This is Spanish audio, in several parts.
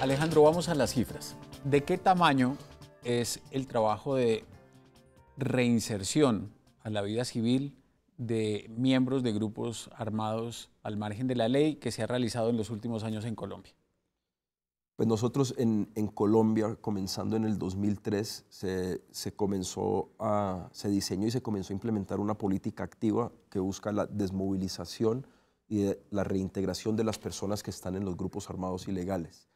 Alejandro, vamos a las cifras. ¿De qué tamaño es el trabajo de reinserción a la vida civil de miembros de grupos armados al margen de la ley que se ha realizado en los últimos años en Colombia? Pues nosotros en Colombia, comenzando en el 2003, se diseñó y se comenzó a implementar una política activa que busca la desmovilización y la reintegración de las personas que están en los grupos armados ilegales.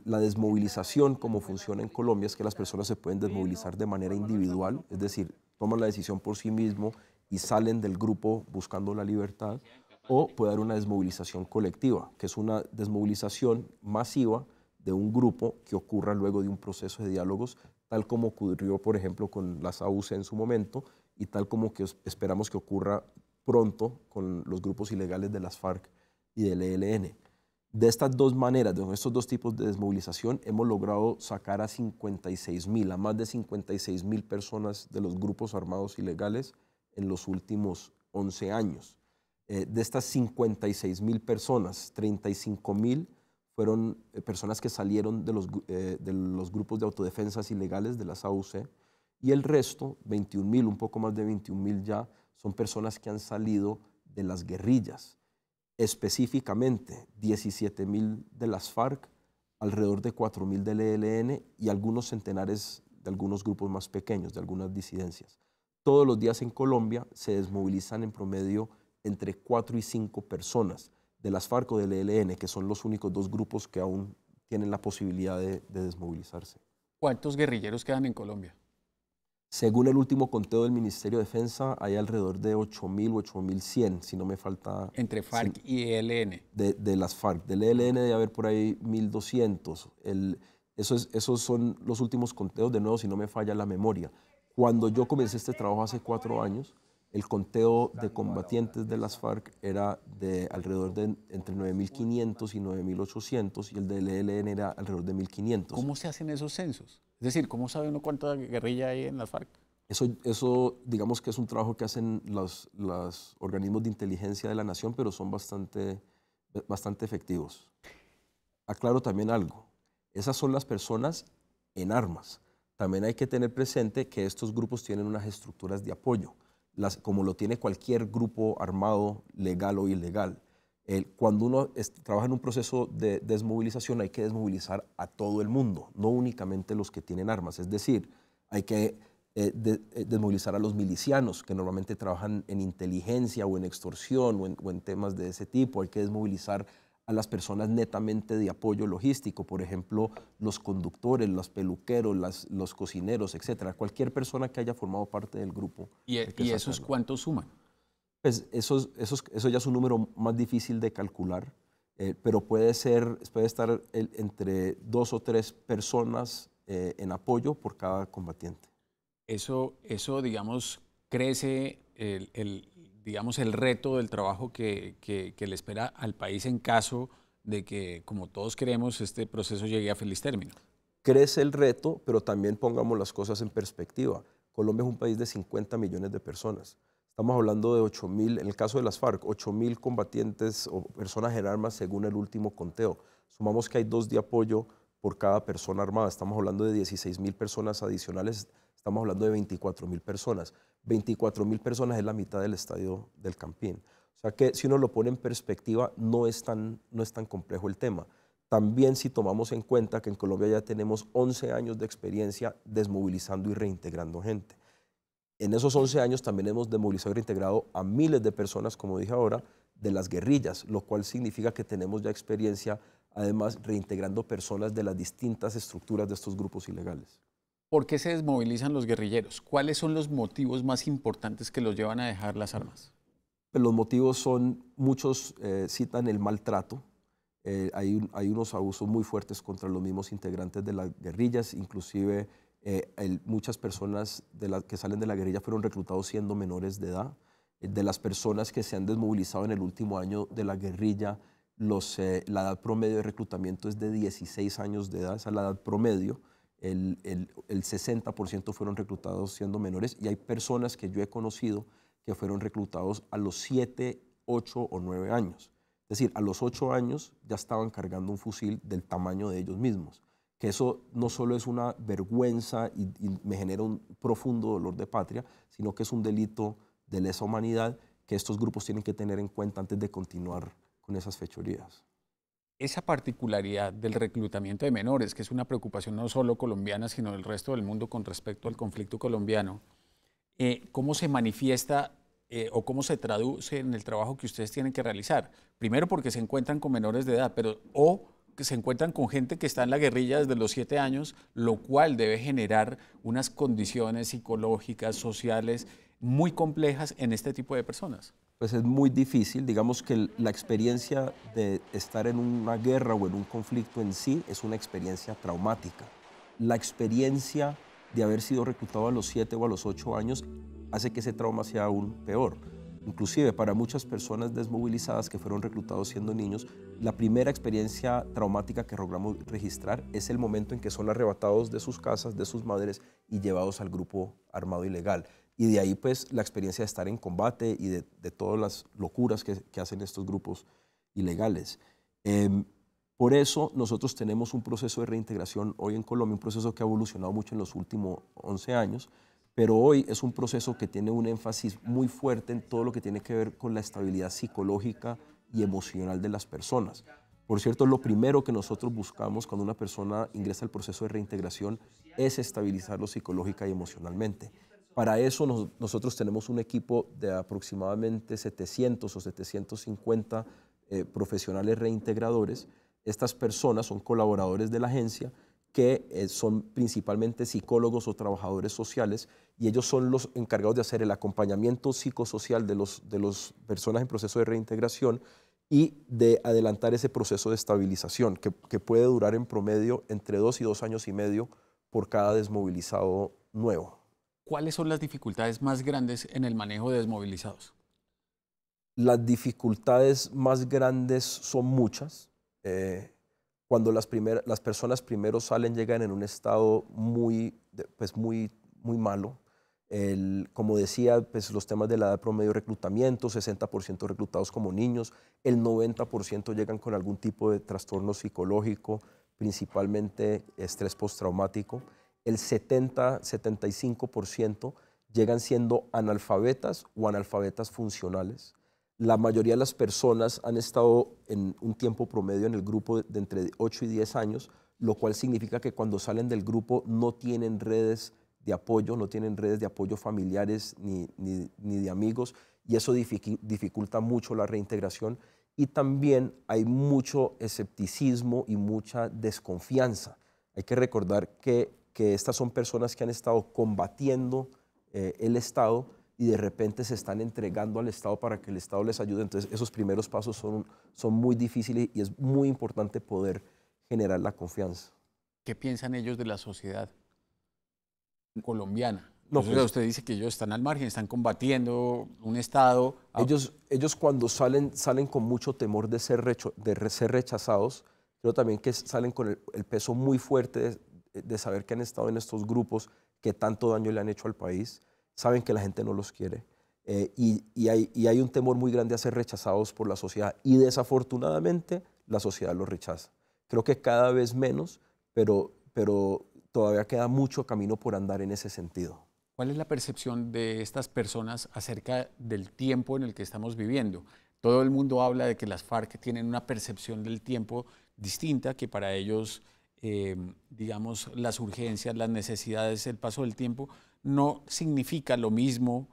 La desmovilización, como funciona en Colombia, es que las personas se pueden desmovilizar de manera individual, es decir, toman la decisión por sí mismo y salen del grupo buscando la libertad, o puede haber una desmovilización colectiva, que es una desmovilización masiva de un grupo que ocurra luego de un proceso de diálogos, tal como ocurrió, por ejemplo, con las AUC en su momento y tal como que esperamos que ocurra pronto con los grupos ilegales de las FARC y del ELN. De estas dos maneras, de estos dos tipos de desmovilización, hemos logrado sacar a más de 56.000 personas de los grupos armados ilegales en los últimos 11 años. De estas 56.000 personas, 35.000 fueron personas que salieron de los grupos de autodefensas ilegales de las AUC, y el resto, 21.000, un poco más de 21.000 ya, son personas que han salido de las guerrillas. Específicamente, 17.000 de las FARC, alrededor de 4.000 del ELN y algunos centenares de algunos grupos más pequeños, de algunas disidencias. Todos los días en Colombia se desmovilizan en promedio entre 4 y 5 personas de las FARC o del ELN, que son los únicos dos grupos que aún tienen la posibilidad de desmovilizarse. ¿Cuántos guerrilleros quedan en Colombia? Según el último conteo del Ministerio de Defensa, hay alrededor de 8.000 o 8.100, si no me falta. Entre FARC y ELN. De las FARC. Del ELN debe haber por ahí 1.200. Esos son los últimos conteos, de nuevo, si no me falla la memoria. Cuando yo comencé este trabajo hace 4 años, el conteo de combatientes de las FARC era de alrededor de entre 9.500 y 9.800, y el del ELN era alrededor de 1.500. ¿Cómo se hacen esos censos? Es decir, ¿cómo sabe uno cuánta guerrilla hay en las FARC? Eso digamos que es un trabajo que hacen los organismos de inteligencia de la nación, pero son bastante efectivos. Aclaro también algo, esas son las personas en armas. También hay que tener presente que estos grupos tienen unas estructuras de apoyo, como lo tiene cualquier grupo armado, legal o ilegal. Cuando uno trabaja en un proceso de desmovilización, hay que desmovilizar a todo el mundo, no únicamente los que tienen armas. Es decir, hay que desmovilizar a los milicianos, que normalmente trabajan en inteligencia o en extorsión o en temas de ese tipo. Hay que desmovilizar a las personas netamente de apoyo logístico, por ejemplo, los conductores, los peluqueros, los cocineros, etcétera. Cualquier persona que haya formado parte del grupo. ¿Y esos cuántos suman? Pues eso ya es un número más difícil de calcular, pero puede estar entre 2 o 3 personas en apoyo por cada combatiente. Eso digamos, crece digamos, el reto del trabajo que le espera al país en caso de que, como todos queremos, este proceso llegue a feliz término. Crece el reto, pero también pongamos las cosas en perspectiva. Colombia es un país de 50 millones de personas. Estamos hablando de 8.000, en el caso de las FARC, 8.000 combatientes o personas en armas según el último conteo. Sumamos que hay 2 de apoyo por cada persona armada. Estamos hablando de 16.000 personas adicionales. Estamos hablando de 24.000 personas. 24.000 personas es la mitad del estadio del Campín. O sea que si uno lo pone en perspectiva, no es tan complejo el tema. También si tomamos en cuenta que en Colombia ya tenemos 11 años de experiencia desmovilizando y reintegrando gente. En esos 11 años también hemos desmovilizado y reintegrado a miles de personas, como dije ahora, de las guerrillas, lo cual significa que tenemos ya experiencia, además, reintegrando personas de las distintas estructuras de estos grupos ilegales. ¿Por qué se desmovilizan los guerrilleros? ¿Cuáles son los motivos más importantes que los llevan a dejar las armas? Pues los motivos son, muchos citan el maltrato. Hay unos abusos muy fuertes contra los mismos integrantes de las guerrillas, inclusive muchas personas que salen de la guerrilla fueron reclutados siendo menores de edad. De las personas que se han desmovilizado en el último año de la guerrilla, la edad promedio de reclutamiento es de 16 años de edad, esa es la edad promedio. El 60% fueron reclutados siendo menores, y hay personas que yo he conocido que fueron reclutados a los 7, 8 o 9 años. Es decir, a los 8 años ya estaban cargando un fusil del tamaño de ellos mismos. Que eso no solo es una vergüenza y me genera un profundo dolor de patria, sino que es un delito de lesa humanidad que estos grupos tienen que tener en cuenta antes de continuar con esas fechorías. Esa particularidad del reclutamiento de menores, que es una preocupación no solo colombiana, sino del resto del mundo con respecto al conflicto colombiano, ¿cómo se manifiesta o cómo se traduce en el trabajo que ustedes tienen que realizar? Primero porque se encuentran con menores de edad, pero o que se encuentran con gente que está en la guerrilla desde los 7 años, lo cual debe generar unas condiciones psicológicas, sociales muy complejas en este tipo de personas. Pues es muy difícil, digamos que la experiencia de estar en una guerra o en un conflicto en sí es una experiencia traumática. La experiencia de haber sido reclutado a los 7 o a los 8 años hace que ese trauma sea aún peor. Inclusive para muchas personas desmovilizadas que fueron reclutados siendo niños, la primera experiencia traumática que logramos registrar es el momento en que son arrebatados de sus casas, de sus madres y llevados al grupo armado ilegal. Y de ahí pues la experiencia de estar en combate y de todas las locuras que hacen estos grupos ilegales. Por eso nosotros tenemos un proceso de reintegración hoy en Colombia, un proceso que ha evolucionado mucho en los últimos 11 años, pero hoy es un proceso que tiene un énfasis muy fuerte en todo lo que tiene que ver con la estabilidad psicológica y emocional de las personas. Por cierto, lo primero que nosotros buscamos cuando una persona ingresa al proceso de reintegración es estabilizarlo psicológica y emocionalmente. Para eso nosotros tenemos un equipo de aproximadamente 700 o 750 profesionales reintegradores. Estas personas son colaboradores de la agencia que son principalmente psicólogos o trabajadores sociales y ellos son los encargados de hacer el acompañamiento psicosocial de las personas en proceso de reintegración y de adelantar ese proceso de estabilización que puede durar en promedio entre 2 y 2 años y medio por cada desmovilizado nuevo. ¿Cuáles son las dificultades más grandes en el manejo de desmovilizados? Las dificultades más grandes son muchas. Cuando las personas primero salen, llegan en un estado muy malo. Como decía, pues los temas de la edad promedio de reclutamiento, 60% reclutados como niños, el 90% llegan con algún tipo de trastorno psicológico, principalmente estrés postraumático. El 70-75% llegan siendo analfabetas o analfabetas funcionales. La mayoría de las personas han estado en un tiempo promedio en el grupo de entre 8 y 10 años, lo cual significa que cuando salen del grupo no tienen redes de apoyo, no tienen redes de apoyo familiares ni de amigos, y eso dificulta mucho la reintegración. Y también hay mucho escepticismo y mucha desconfianza. Hay que recordar que estas son personas que han estado combatiendo el Estado y de repente se están entregando al Estado para que el Estado les ayude. Entonces esos primeros pasos son muy difíciles y es muy importante poder generar la confianza. ¿Qué piensan ellos de la sociedad colombiana? No, Entonces, usted dice que ellos están al margen, están combatiendo un Estado. Ellos cuando salen con mucho temor de ser rechazados, pero también que salen con el peso muy fuerte de saber que han estado en estos grupos que tanto daño le han hecho al país. Saben que la gente no los quiere y hay un temor muy grande a ser rechazados por la sociedad y desafortunadamente la sociedad los rechaza. Creo que cada vez menos, pero todavía queda mucho camino por andar en ese sentido. ¿Cuál es la percepción de estas personas acerca del tiempo en el que estamos viviendo? Todo el mundo habla de que las FARC tienen una percepción del tiempo distinta, que para ellos, digamos, las urgencias, las necesidades, el paso del tiempo no significa lo mismo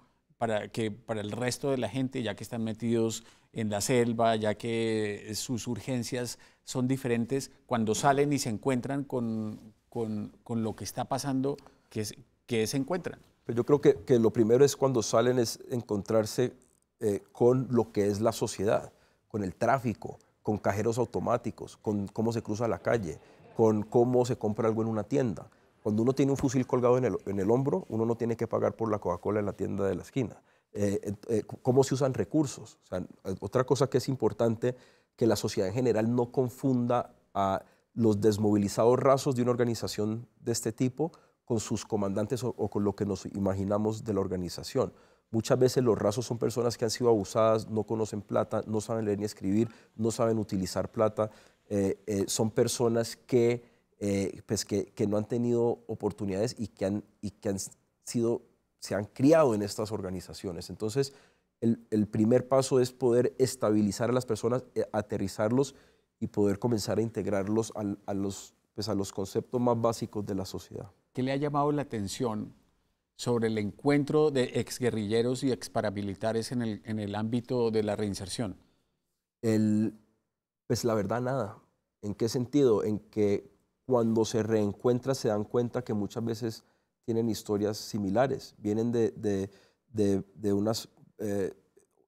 que para el resto de la gente, ya que están metidos en la selva, ya que sus urgencias son diferentes cuando salen y se encuentran con lo que está pasando, que se encuentran. Pero yo creo que lo primero es cuando salen es encontrarse con lo que es la sociedad, con el tráfico, con cajeros automáticos, con cómo se cruza la calle, con cómo se compra algo en una tienda. Cuando uno tiene un fusil colgado en el hombro, uno no tiene que pagar por la Coca-Cola en la tienda de la esquina. Cómo se usan recursos. O sea, otra cosa que es importante, que la sociedad en general no confunda a los desmovilizados rasos de una organización de este tipo con sus comandantes o con lo que nos imaginamos de la organización. Muchas veces los rasos son personas que han sido abusadas, no conocen plata, no saben leer ni escribir, no saben utilizar plata. Son personas que no han tenido oportunidades y que se han criado en estas organizaciones. Entonces, el primer paso es poder estabilizar a las personas, aterrizarlos y poder comenzar a integrarlos a los conceptos más básicos de la sociedad. ¿Qué le ha llamado la atención sobre el encuentro de exguerrilleros y exparamilitares en el ámbito de la reinserción? Pues la verdad, nada. ¿En qué sentido? En que cuando se reencuentran se dan cuenta que muchas veces tienen historias similares, vienen de unos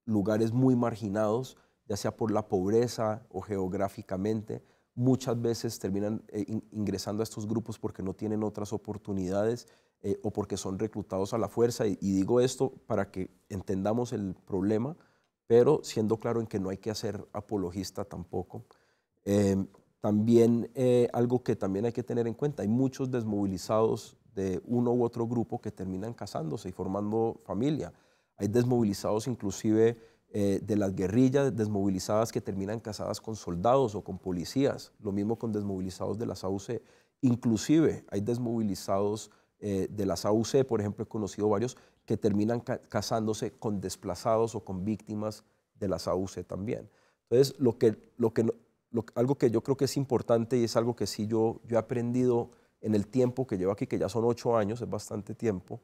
lugares muy marginados, ya sea por la pobreza o geográficamente. Muchas veces terminan ingresando a estos grupos porque no tienen otras oportunidades o porque son reclutados a la fuerza. Y digo esto para que entendamos el problema, pero siendo claro en que no hay que hacer apologista tampoco. También algo que también hay que tener en cuenta, hay muchos desmovilizados de uno u otro grupo que terminan casándose y formando familia. Hay desmovilizados inclusive de las guerrillas, desmovilizadas que terminan casadas con soldados o con policías, lo mismo con desmovilizados de las AUC. Inclusive hay desmovilizados de las AUC, por ejemplo, he conocido varios que terminan casándose con desplazados o con víctimas de las AUC también. Entonces, algo que yo creo que es importante y es algo que sí yo he aprendido en el tiempo que llevo aquí, que ya son 8 años, es bastante tiempo,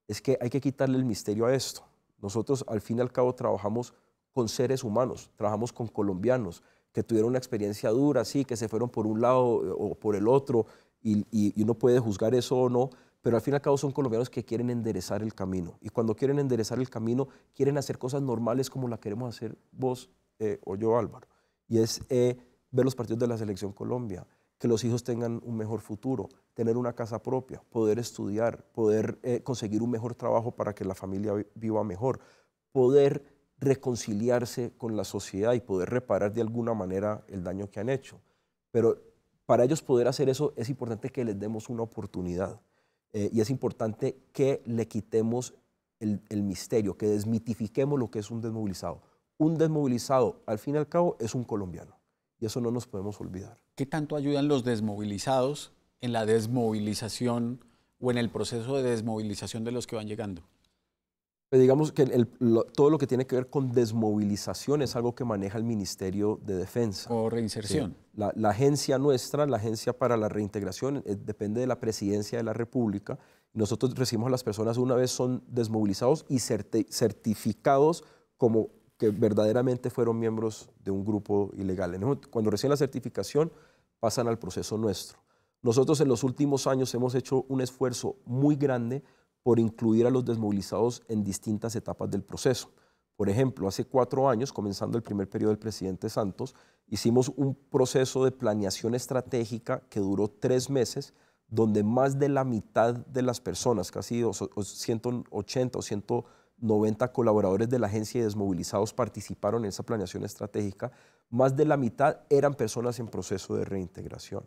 es que hay que quitarle el misterio a esto. Nosotros al fin y al cabo trabajamos con seres humanos, trabajamos con colombianos que tuvieron una experiencia dura, sí, que se fueron por un lado o por el otro y uno puede juzgar eso o no, pero al fin y al cabo son colombianos que quieren enderezar el camino. Y cuando quieren enderezar el camino, quieren hacer cosas normales como la queremos hacer vos o yo, Álvaro. Y es ver los partidos de la Selección Colombia, que los hijos tengan un mejor futuro, tener una casa propia, poder estudiar, poder conseguir un mejor trabajo para que la familia viva mejor, poder reconciliarse con la sociedad y poder reparar de alguna manera el daño que han hecho. Pero para ellos poder hacer eso es importante que les demos una oportunidad y es importante que le quitemos el misterio, que desmitifiquemos lo que es un desmovilizado. Un desmovilizado, al fin y al cabo, es un colombiano y eso no nos podemos olvidar. ¿Qué tanto ayudan los desmovilizados en la desmovilización o en el proceso de desmovilización de los que van llegando? Pues digamos que todo lo que tiene que ver con desmovilización es algo que maneja el Ministerio de Defensa. O reinserción. Sí. La agencia nuestra, la Agencia para la Reintegración, depende de la Presidencia de la República. Nosotros recibimos a las personas una vez son desmovilizados y certificados como que verdaderamente fueron miembros de un grupo ilegal. Cuando reciben la certificación, pasan al proceso nuestro. Nosotros en los últimos años hemos hecho un esfuerzo muy grande por incluir a los desmovilizados en distintas etapas del proceso. Por ejemplo, hace 4 años, comenzando el primer periodo del presidente Santos, hicimos un proceso de planeación estratégica que duró 3 meses, donde más de la mitad de las personas, casi 180 o 190 colaboradores de la agencia y desmovilizados participaron en esa planeación estratégica, más de la mitad eran personas en proceso de reintegración.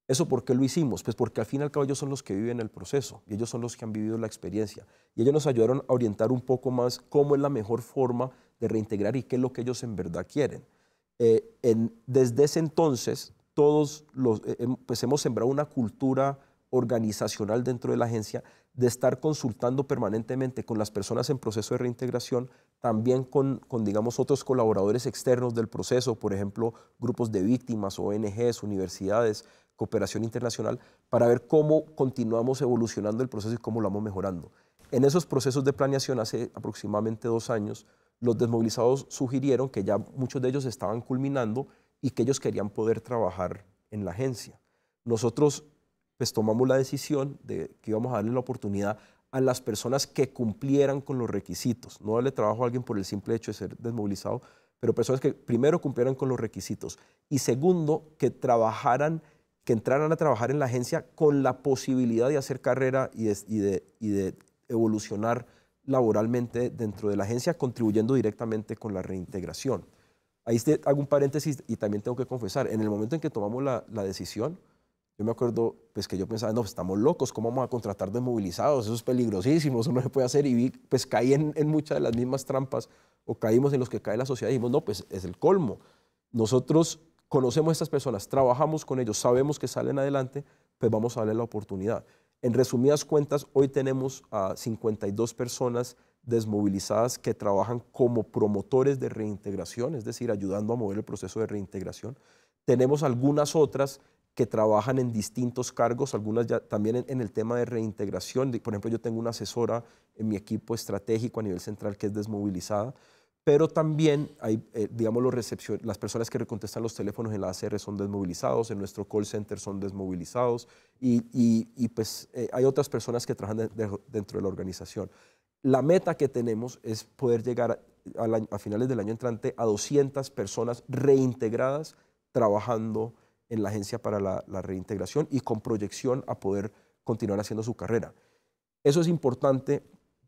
¿Eso por qué lo hicimos? Pues porque al fin y al cabo ellos son los que viven el proceso y ellos son los que han vivido la experiencia. Y ellos nos ayudaron a orientar un poco más cómo es la mejor forma de reintegrar y qué es lo que ellos en verdad quieren. Desde ese entonces, pues hemos sembrado una cultura organizacional dentro de la agencia de estar consultando permanentemente con las personas en proceso de reintegración, también con digamos, otros colaboradores externos del proceso, por ejemplo, grupos de víctimas, ONGs, universidades, cooperación internacional, para ver cómo continuamos evolucionando el proceso y cómo lo vamos mejorando. En esos procesos de planeación, hace aproximadamente 2 años, los desmovilizados sugirieron que ya muchos de ellos estaban culminando y que ellos querían poder trabajar en la agencia. Nosotros pues tomamos la decisión de que íbamos a darle la oportunidad a las personas que cumplieran con los requisitos, no darle trabajo a alguien por el simple hecho de ser desmovilizado, pero personas que primero cumplieran con los requisitos y segundo, que entraran a trabajar en la agencia con la posibilidad de hacer carrera y de evolucionar laboralmente dentro de la agencia, contribuyendo directamente con la reintegración. Ahí hago un paréntesis y también tengo que confesar, en el momento en que tomamos la decisión, Yo me acuerdo pues, que yo pensaba, no, pues, estamos locos, ¿cómo vamos a contratar desmovilizados? Eso es peligrosísimo, eso no se puede hacer. Y vi, pues caí en muchas de las mismas trampas, o caímos en los que cae la sociedad y dijimos, no, pues es el colmo. Nosotros conocemos a estas personas, trabajamos con ellos, sabemos que salen adelante, pues vamos a darle la oportunidad. En resumidas cuentas, hoy tenemos a 52 personas desmovilizadas que trabajan como promotores de reintegración, es decir, ayudando a mover el proceso de reintegración. Tenemos algunas otras que trabajan en distintos cargos, algunas ya también en el tema de reintegración. Por ejemplo, yo tengo una asesora en mi equipo estratégico a nivel central que es desmovilizada, pero también hay, digamos, las personas que contestan los teléfonos en la ACR son desmovilizados, en nuestro call center son desmovilizados y pues hay otras personas que trabajan dentro de la organización. La meta que tenemos es poder llegar a finales del año entrante a 200 personas reintegradas trabajando en la Agencia para la Reintegración y con proyección a poder continuar haciendo su carrera. Eso es importante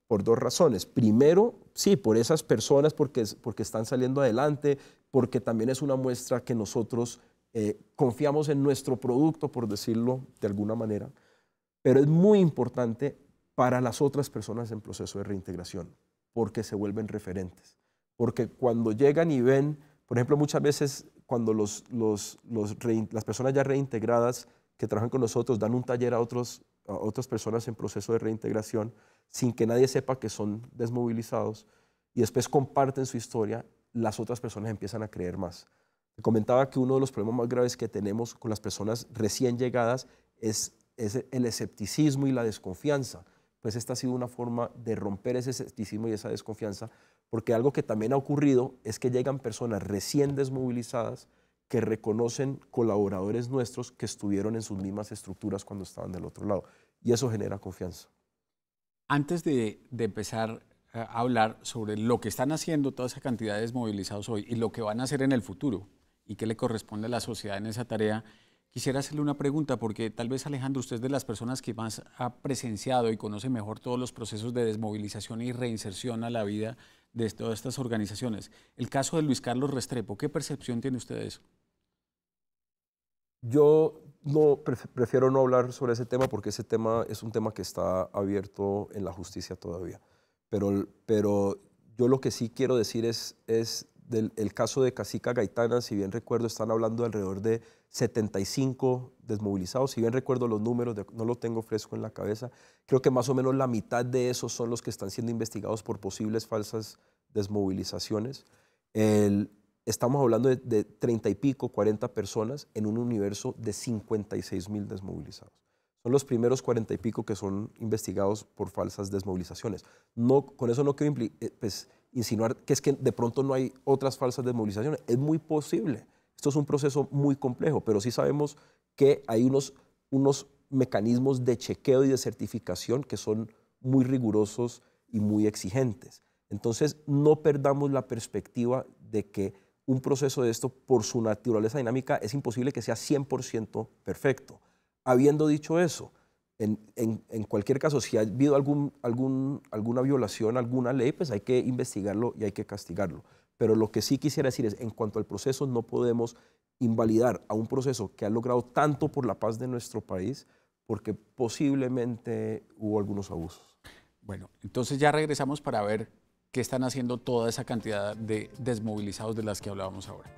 por dos razones. Primero, sí, por esas personas, porque están saliendo adelante, porque también es una muestra que nosotros confiamos en nuestro producto, por decirlo de alguna manera, pero es muy importante para las otras personas en proceso de reintegración, porque se vuelven referentes. Porque cuando llegan y ven, por ejemplo, muchas veces cuando las personas ya reintegradas que trabajan con nosotros dan un taller a otras personas en proceso de reintegración sin que nadie sepa que son desmovilizados y después comparten su historia, las otras personas empiezan a creer más. Te comentaba que uno de los problemas más graves que tenemos con las personas recién llegadas es el escepticismo y la desconfianza. Pues esta ha sido una forma de romper ese escepticismo y esa desconfianza, porque algo que también ha ocurrido es que llegan personas recién desmovilizadas que reconocen colaboradores nuestros que estuvieron en sus mismas estructuras cuando estaban del otro lado. Y eso genera confianza. Antes de empezar a hablar sobre lo que están haciendo toda esa cantidad de desmovilizados hoy y lo que van a hacer en el futuro y qué le corresponde a la sociedad en esa tarea, quisiera hacerle una pregunta, porque tal vez, Alejandro, usted es de las personas que más ha presenciado y conoce mejor todos los procesos de desmovilización y reinserción a la vida de todas estas organizaciones. El caso de Luis Carlos Restrepo, ¿qué percepción tiene usted de eso? Yo prefiero no hablar sobre ese tema porque ese tema es un tema que está abierto en la justicia todavía. Pero yo lo que sí quiero decir es el caso de Casica Gaitana. Si bien recuerdo, están hablando de alrededor de 75 desmovilizados. Si bien recuerdo los números, no lo tengo fresco en la cabeza, creo que más o menos la mitad de esos son los que están siendo investigados por posibles falsas desmovilizaciones. Estamos hablando de 30 y pico, 40 personas en un universo de 56.000 desmovilizados. Son los primeros 40 y pico que son investigados por falsas desmovilizaciones. No, con eso no quiero pues, insinuar que es que de pronto no hay otras falsas desmovilizaciones. Es muy posible. Esto es un proceso muy complejo, pero sí sabemos que hay unos mecanismos de chequeo y de certificación que son muy rigurosos y muy exigentes. Entonces, no perdamos la perspectiva de que un proceso de esto, por su naturaleza dinámica, es imposible que sea 100% perfecto. Habiendo dicho eso, en cualquier caso, si ha habido alguna violación, alguna ley, pues hay que investigarlo y hay que castigarlo. Pero lo que sí quisiera decir es, en cuanto al proceso, no podemos invalidar a un proceso que ha logrado tanto por la paz de nuestro país, porque posiblemente hubo algunos abusos. Bueno, entonces ya regresamos para ver qué están haciendo toda esa cantidad de desmovilizados de las que hablábamos ahora.